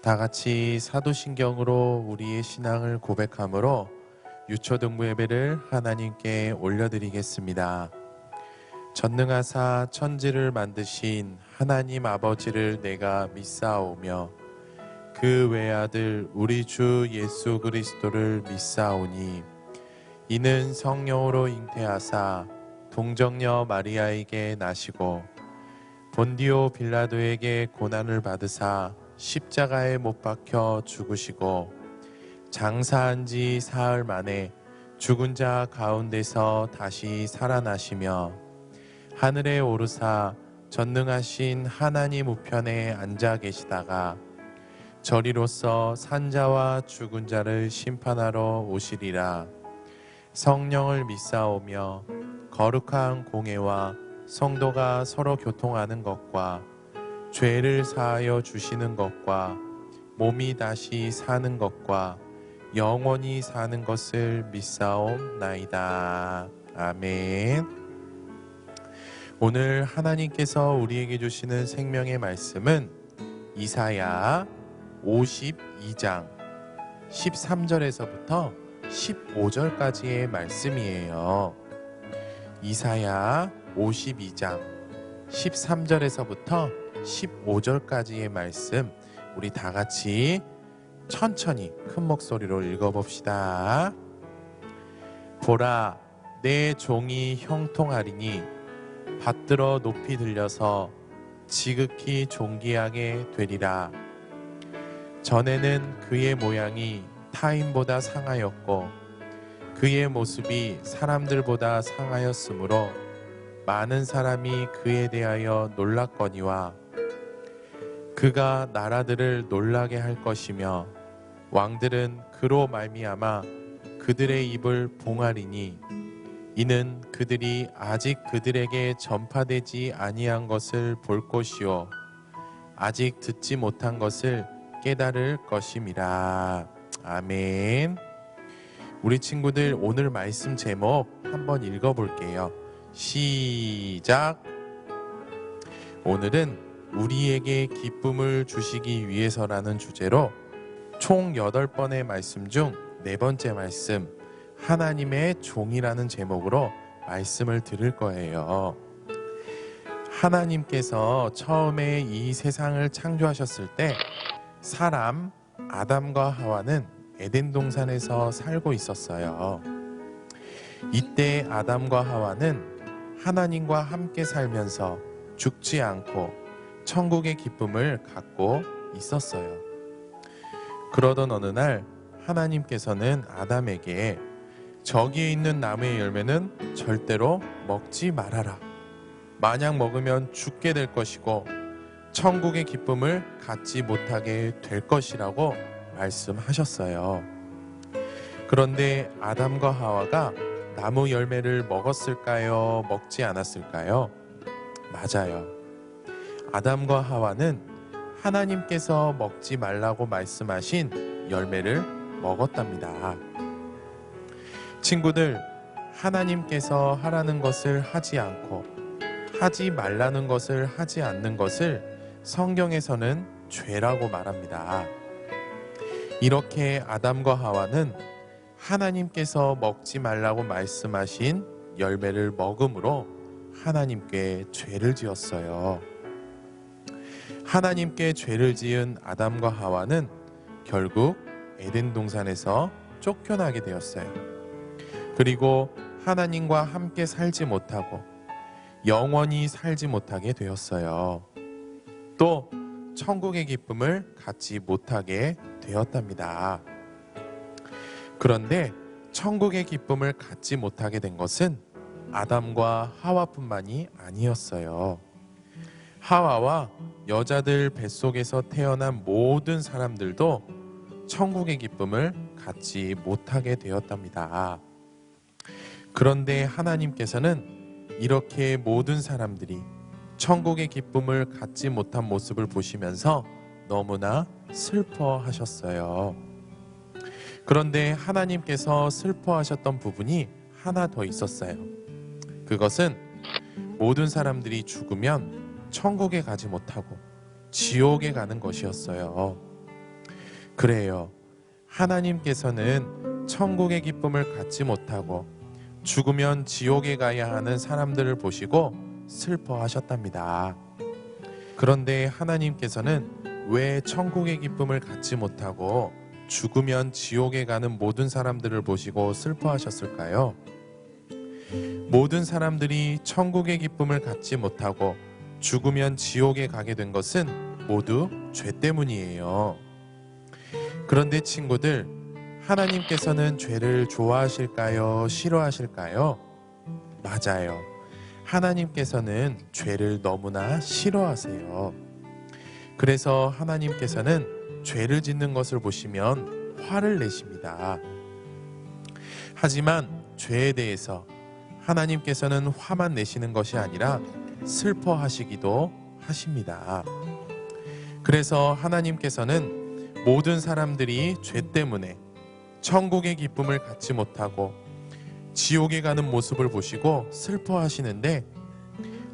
다 같이 사도신경으로 우리의 신앙을 고백함으로 유초등부 예배를 하나님께 올려드리겠습니다. 전능하사 천지를 만드신 하나님 아버지를 내가 믿사오며 그 외아들 우리 주 예수 그리스도를 믿사오니 이는 성령으로 잉태하사 동정녀 마리아에게 나시고 본디오 빌라도에게 고난을 받으사 십자가에 못 박혀 죽으시고 장사한 지 사흘 만에 죽은 자 가운데서 다시 살아나시며 하늘에 오르사 전능하신 하나님 우편에 앉아 계시다가 저리로서 산자와 죽은 자를 심판하러 오시리라. 성령을 믿사오며 거룩한 공회와 성도가 서로 교통하는 것과 죄를 사하여 주시는 것과 몸이 다시 사는 것과 영원히 사는 것을 믿사옵나이다. 아멘. 오늘 하나님께서 우리에게 주시는 생명의 말씀은 이사야 52장 13절에서부터 15절까지의 말씀이에요. 이사야 52장 13절에서부터 15절까지의 말씀, 우리 다 같이 천천히 큰 목소리로 읽어봅시다. 보라, 내 종이 형통하리니 받들어 높이 들려서 지극히 존귀하게 되리라. 전에는 그의 모양이 타인보다 상하였고 그의 모습이 사람들보다 상하였으므로 많은 사람이 그에 대하여 놀랐거니와 그가 나라들을 놀라게 할 것이며 왕들은 그로 말미암아 그들의 입을 봉하리니 이는 그들이 아직 그들에게 전파되지 아니한 것을 볼 것이요 아직 듣지 못한 것을 깨달을 것임이라. 아멘. 우리 친구들 오늘 말씀 제목 한번 읽어볼게요. 시작. 오늘은 우리에게 기쁨을 주시기 위해서라는 주제로 총 8번의 말씀 중 4번째 말씀, 하나님의 종이라는 제목으로 말씀을 들을 거예요. 하나님께서 처음에 이 세상을 창조하셨을 때 사람 아담과 하와는 에덴 동산에서 살고 있었어요. 이때 아담과 하와는 하나님과 함께 살면서 죽지 않고 천국의 기쁨을 갖고 있었어요. 그러던 어느 날 하나님께서는 아담에게 저기에 있는 나무의 열매는 절대로 먹지 말아라. 만약 먹으면 죽게 될 것이고 천국의 기쁨을 갖지 못하게 될 것이라고 말씀하셨어요. 그런데 아담과 하와가 나무 열매를 먹었을까요? 먹지 않았을까요? 맞아요. 아담과 하와는 하나님께서 먹지 말라고 말씀하신 열매를 먹었답니다. 친구들, 하나님께서 하라는 것을 하지 않고 하지 말라는 것을 하지 않는 것을 성경에서는 죄라고 말합니다. 이렇게 아담과 하와는 하나님께서 먹지 말라고 말씀하신 열매를 먹음으로 하나님께 죄를 지었어요. 하나님께 죄를 지은 아담과 하와는 결국 에덴 동산에서 쫓겨나게 되었어요. 그리고 하나님과 함께 살지 못하고 영원히 살지 못하게 되었어요. 또 천국의 기쁨을 갖지 못하게 되었답니다. 그런데 천국의 기쁨을 갖지 못하게 된 것은 아담과 하와뿐만이 아니었어요. 하와와 여자들 뱃속에서 태어난 모든 사람들도 천국의 기쁨을 갖지 못하게 되었답니다. 그런데 하나님께서는 이렇게 모든 사람들이 천국의 기쁨을 갖지 못한 모습을 보시면서 너무나 슬퍼하셨어요. 그런데 하나님께서 슬퍼하셨던 부분이 하나 더 있었어요. 그것은 모든 사람들이 죽으면 천국에 가지 못하고 지옥에 가는 것이었어요. 그래요. 하나님께서는 천국의 기쁨을 갖지 못하고 죽으면 지옥에 가야 하는 사람들을 보시고 슬퍼하셨답니다. 그런데 하나님께서는 왜 천국의 기쁨을 갖지 못하고 죽으면 지옥에 가는 모든 사람들을 보시고 슬퍼하셨을까요? 모든 사람들이 천국의 기쁨을 갖지 못하고 죽으면 지옥에 가게 된 것은 모두 죄 때문이에요. 그런데 친구들, 하나님께서는 죄를 좋아하실까요? 싫어하실까요? 맞아요. 하나님께서는 죄를 너무나 싫어하세요. 그래서 하나님께서는 죄를 짓는 것을 보시면 화를 내십니다. 하지만 죄에 대해서 하나님께서는 화만 내시는 것이 아니라 슬퍼하시기도 하십니다. 그래서 하나님께서는 모든 사람들이 죄 때문에 천국의 기쁨을 갖지 못하고 지옥에 가는 모습을 보시고 슬퍼하시는데,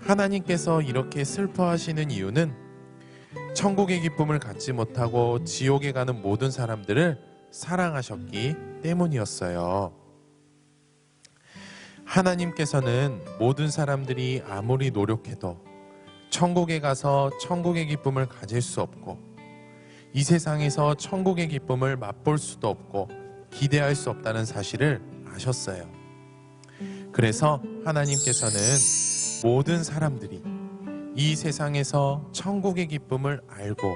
하나님께서 이렇게 슬퍼하시는 이유는 천국의 기쁨을 갖지 못하고 지옥에 가는 모든 사람들을 사랑하셨기 때문이었어요. 하나님께서는 모든 사람들이 아무리 노력해도 천국에 가서 천국의 기쁨을 가질 수 없고 이 세상에서 천국의 기쁨을 맛볼 수도 없고 기대할 수 없다는 사실을 아셨어요. 그래서 하나님께서는 모든 사람들이 이 세상에서 천국의 기쁨을 알고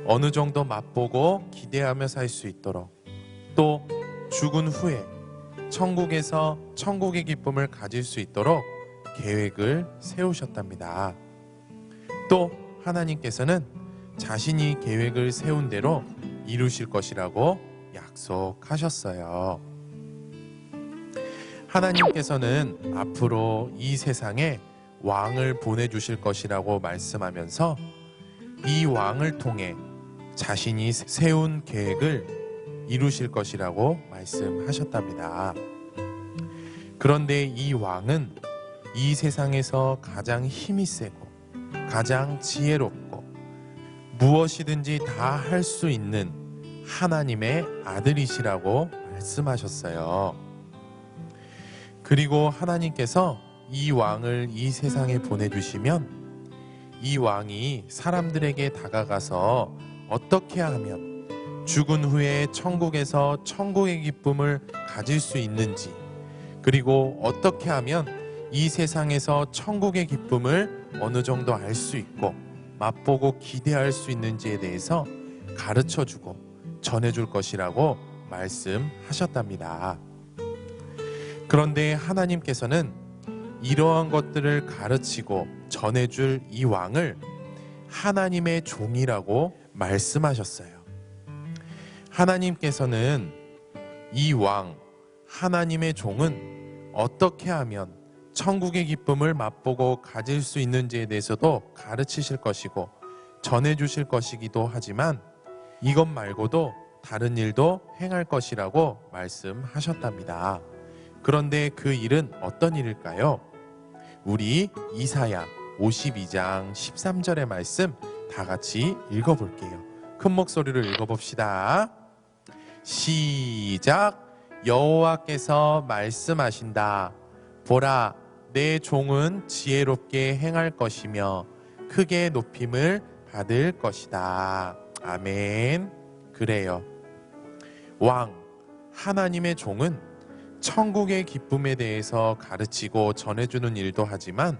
어느 정도 맛보고 기대하며 살 수 있도록, 또 죽은 후에 천국에서 천국의 기쁨을 가질 수 있도록 계획을 세우셨답니다. 또 하나님께서는 자신이 계획을 세운 대로 이루실 것이라고 약속하셨어요. 하나님께서는 앞으로 이 세상에 왕을 보내주실 것이라고 말씀하면서 이 왕을 통해 자신이 세운 계획을 이루실 것이라고 말씀하셨답니다. 그런데 이 왕은 이 세상에서 가장 힘이 세고 가장 지혜롭고 무엇이든지 다 할 수 있는 하나님의 아들이시라고 말씀하셨어요. 그리고 하나님께서 이 왕을 이 세상에 보내주시면 이 왕이 사람들에게 다가가서 어떻게 하면 죽은 후에 천국에서 천국의 기쁨을 가질 수 있는지, 그리고 어떻게 하면 이 세상에서 천국의 기쁨을 어느 정도 알 수 있고 맛보고 기대할 수 있는지에 대해서 가르쳐주고 전해줄 것이라고 말씀하셨답니다. 그런데 하나님께서는 이러한 것들을 가르치고 전해줄 이 왕을 하나님의 종이라고 말씀하셨어요. 하나님께서는 이 왕, 하나님의 종은 어떻게 하면 천국의 기쁨을 맛보고 가질 수 있는지에 대해서도 가르치실 것이고 전해주실 것이기도 하지만 이것 말고도 다른 일도 행할 것이라고 말씀하셨답니다. 그런데 그 일은 어떤 일일까요? 우리 이사야 52장 13절의 말씀 다 같이 읽어볼게요. 큰 목소리로 읽어봅시다. 시작. 여호와께서 말씀하신다. 보라, 내 종은 지혜롭게 행할 것이며 크게 높임을 받을 것이다. 아멘. 그래요. 왕, 하나님의 종은 천국의 기쁨에 대해서 가르치고 전해주는 일도 하지만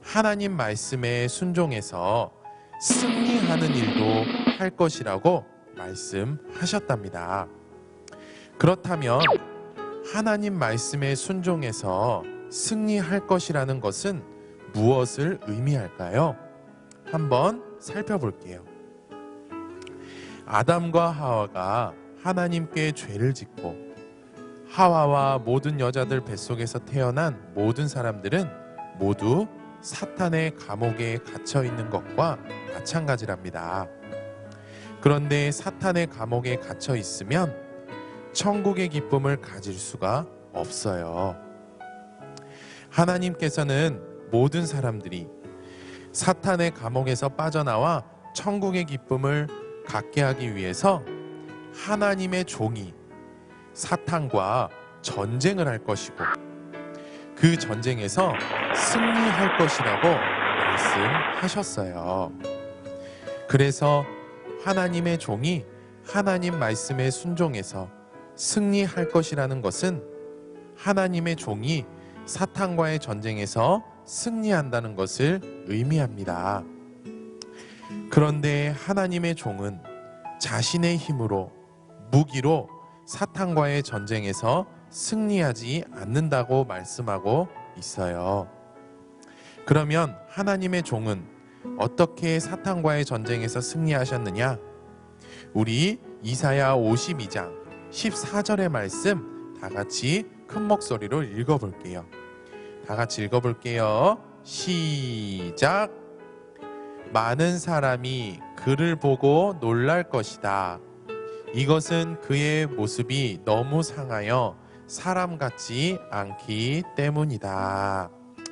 하나님 말씀에 순종해서 승리하는 일도 할 것이라고 말씀하셨답니다. 그렇다면 하나님 말씀에 순종해서 승리할 것이라는 것은 무엇을 의미할까요? 한번 살펴볼게요. 아담과 하와가 하나님께 죄를 짓고 하와와 모든 여자들 뱃속에서 태어난 모든 사람들은 모두 사탄의 감옥에 갇혀 있는 것과 마찬가지랍니다. 그런데 사탄의 감옥에 갇혀 있으면 천국의 기쁨을 가질 수가 없어요. 하나님께서는 모든 사람들이 사탄의 감옥에서 빠져나와 천국의 기쁨을 갖게 하기 위해서 하나님의 종이 사탄과 전쟁을 할 것이고 그 전쟁에서 승리할 것이라고 말씀하셨어요. 그래서 하나님의 종이 하나님 말씀에 순종해서 승리할 것이라는 것은 하나님의 종이 사탄과의 전쟁에서 승리한다는 것을 의미합니다. 그런데 하나님의 종은 자신의 힘으로, 무기로 사탄과의 전쟁에서 승리하지 않는다고 말씀하고 있어요. 그러면 하나님의 종은 어떻게 사탄과의 전쟁에서 승리하셨느냐? 우리 이사야 52장 14절의 말씀 다 같이 큰 목소리로 읽어볼게요. 다 같이 읽어볼게요. 시작. 많은 사람이 그를 보고 놀랄 것이다. 이것은 그의 모습이 너무 상하여 사람 같지 않기 때문이다.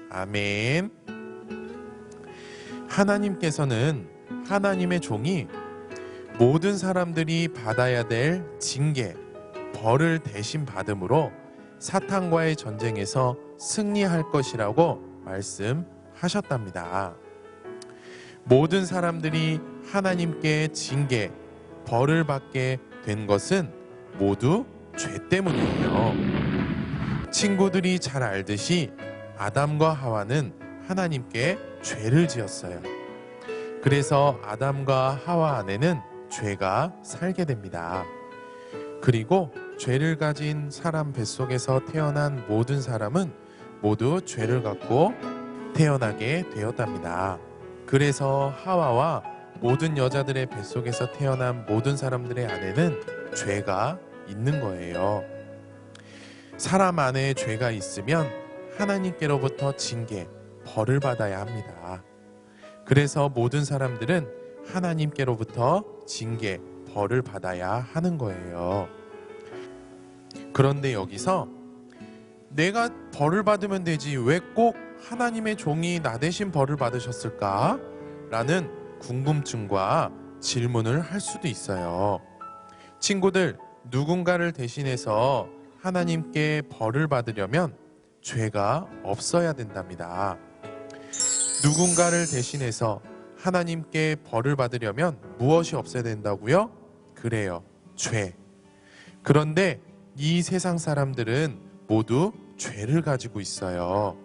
아멘. 하나님께서는 하나님의 종이 모든 사람들이 받아야 될 징계, 벌을 대신 받음으로 사탄과의 전쟁에서 승리할 것이라고 말씀하셨답니다. 모든 사람들이 하나님께 징계, 벌을 받게 된 것은 모두 죄 때문이에요. 친구들이 잘 알듯이 아담과 하와는 하나님께 죄를 지었어요. 그래서 아담과 하와 안에는 죄가 살게 됩니다. 그리고 죄를 가진 사람 뱃속에서 태어난 모든 사람은 모두 죄를 갖고 태어나게 되었답니다. 그래서 하와와 모든 여자들의 뱃속에서 태어난 모든 사람들의 안에는 죄가 있는 거예요. 사람 안에 죄가 있으면 하나님께로부터 징계, 벌을 받아야 합니다. 그래서 모든 사람들은 하나님께로부터 징계, 벌을 받아야 하는 거예요. 그런데 여기서 내가 벌을 받으면 되지 왜 꼭 하나님의 종이 나 대신 벌을 받으셨을까? 라는 궁금증과 질문을 할 수도 있어요. 친구들, 누군가를 대신해서 하나님께 벌을 받으려면 죄가 없어야 된답니다. 누군가를 대신해서 하나님께 벌을 받으려면 무엇이 없어야 된다고요? 그래요, 죄. 그런데 이 세상 사람들은 모두 죄를 가지고 있어요.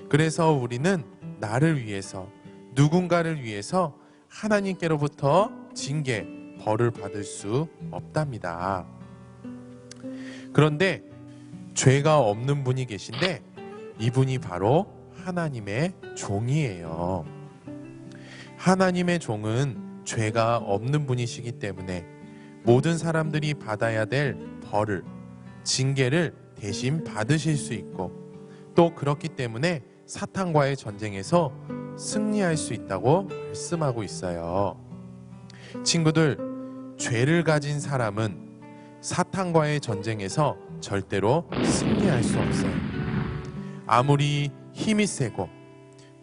그래서 우리는 나를 위해서, 누군가를 위해서 하나님께로부터 징계, 벌을 받을 수 없답니다. 그런데 죄가 없는 분이 계신데 이분이 바로 하나님의 종이에요. 하나님의 종은 죄가 없는 분이시기 때문에 모든 사람들이 받아야 될 벌을, 징계를 대신 받으실 수 있고 또 그렇기 때문에 사탄과의 전쟁에서 승리할 수 있다고 말씀하고 있어요. 친구들, 죄를 가진 사람은 사탄과의 전쟁에서 절대로 승리할 수 없어요. 아무리 힘이 세고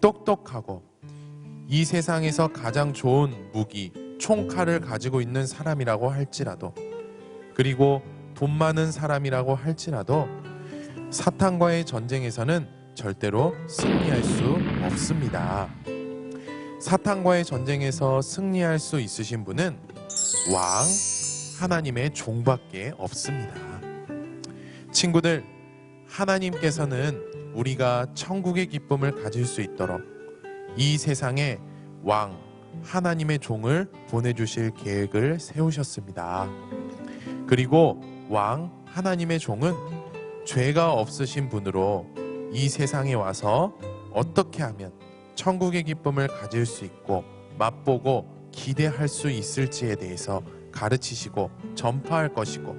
똑똑하고 이 세상에서 가장 좋은 무기, 총칼을 가지고 있는 사람이라고 할지라도, 그리고 돈 많은 사람이라고 할지라도 사탄과의 전쟁에서는 절대로 승리할 수 없습니다. 사탄과의 전쟁에서 승리할 수 있으신 분은 왕, 하나님의 종밖에 없습니다. 친구들, 하나님께서는 우리가 천국의 기쁨을 가질 수 있도록 이 세상에 왕, 하나님의 종을 보내주실 계획을 세우셨습니다. 그리고 왕, 하나님의 종은 죄가 없으신 분으로 이 세상에 와서 어떻게 하면 천국의 기쁨을 가질 수 있고 맛보고 기대할 수 있을지에 대해서 가르치시고 전파할 것이고,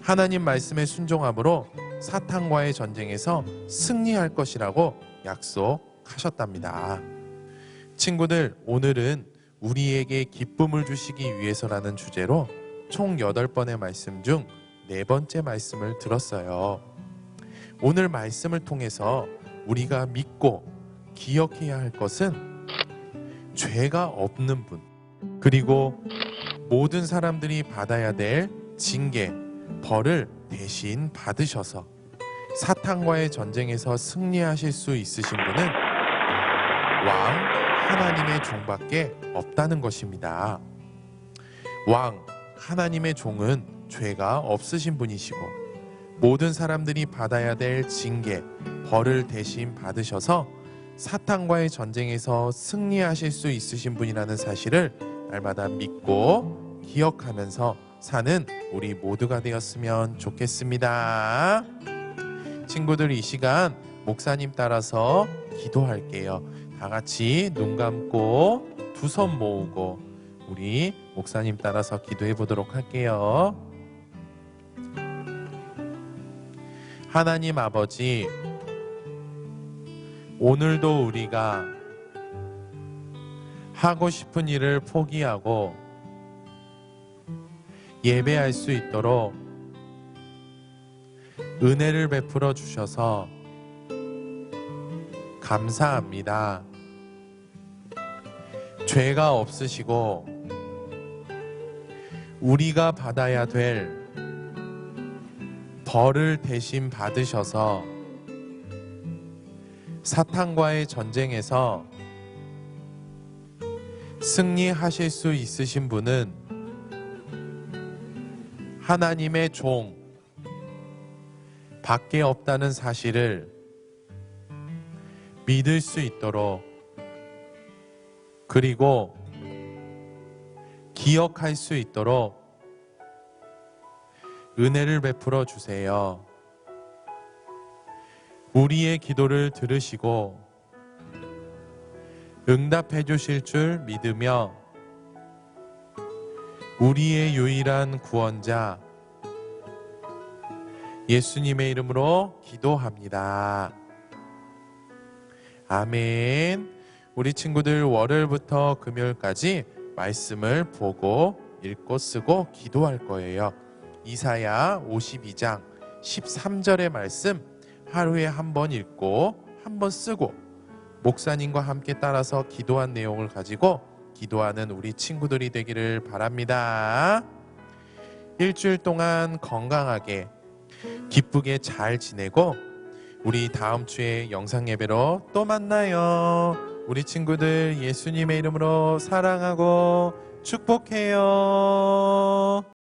하나님 말씀에 순종함으로 사탄과의 전쟁에서 승리할 것이라고 약속하셨답니다. 친구들, 오늘은 우리에게 기쁨을 주시기 위해서라는 주제로 총 8번의 말씀 중 4번째 말씀을 들었어요. 오늘 말씀을 통해서 우리가 믿고 기억해야 할 것은 죄가 없는 분, 그리고 모든 사람들이 받아야 될 징계, 벌을 대신 받으셔서 사탄과의 전쟁에서 승리하실 수 있으신 분은 왕 하나님의 종밖에 없다는 것입니다. 왕 하나님의 종은 죄가 없으신 분이시고 모든 사람들이 받아야 될 징계, 벌을 대신 받으셔서 사탄과의 전쟁에서 승리하실 수 있으신 분이라는 사실을 날마다 믿고 기억하면서 사는 우리 모두가 되었으면 좋겠습니다. 친구들, 이 시간 목사님 따라서 기도할게요. 다 같이 눈 감고 두 손 모으고 우리 목사님 따라서 기도해 보도록 할게요. 하나님 아버지, 오늘도 우리가 하고 싶은 일을 포기하고 예배할 수 있도록 은혜를 베풀어 주셔서 감사합니다. 죄가 없으시고 우리가 받아야 될 벌을 대신 받으셔서 사탄과의 전쟁에서 승리하실 수 있으신 분은 하나님의 종 밖에 없다는 사실을 믿을 수 있도록, 그리고 기억할 수 있도록 은혜를 베풀어 주세요. 우리의 기도를 들으시고 응답해 주실 줄 믿으며 우리의 유일한 구원자 예수님의 이름으로 기도합니다. 아멘. 우리 친구들 월요일부터 금요일까지 말씀을 보고 읽고 쓰고 기도할 거예요. 이사야 52장 13절의 말씀 하루에 한 번 읽고 한 번 쓰고 목사님과 함께 따라서 기도한 내용을 가지고 기도하는 우리 친구들이 되기를 바랍니다. 일주일 동안 건강하게 기쁘게 잘 지내고 우리 다음 주에 영상 예배로 또 만나요. 우리 친구들 예수님의 이름으로 사랑하고 축복해요.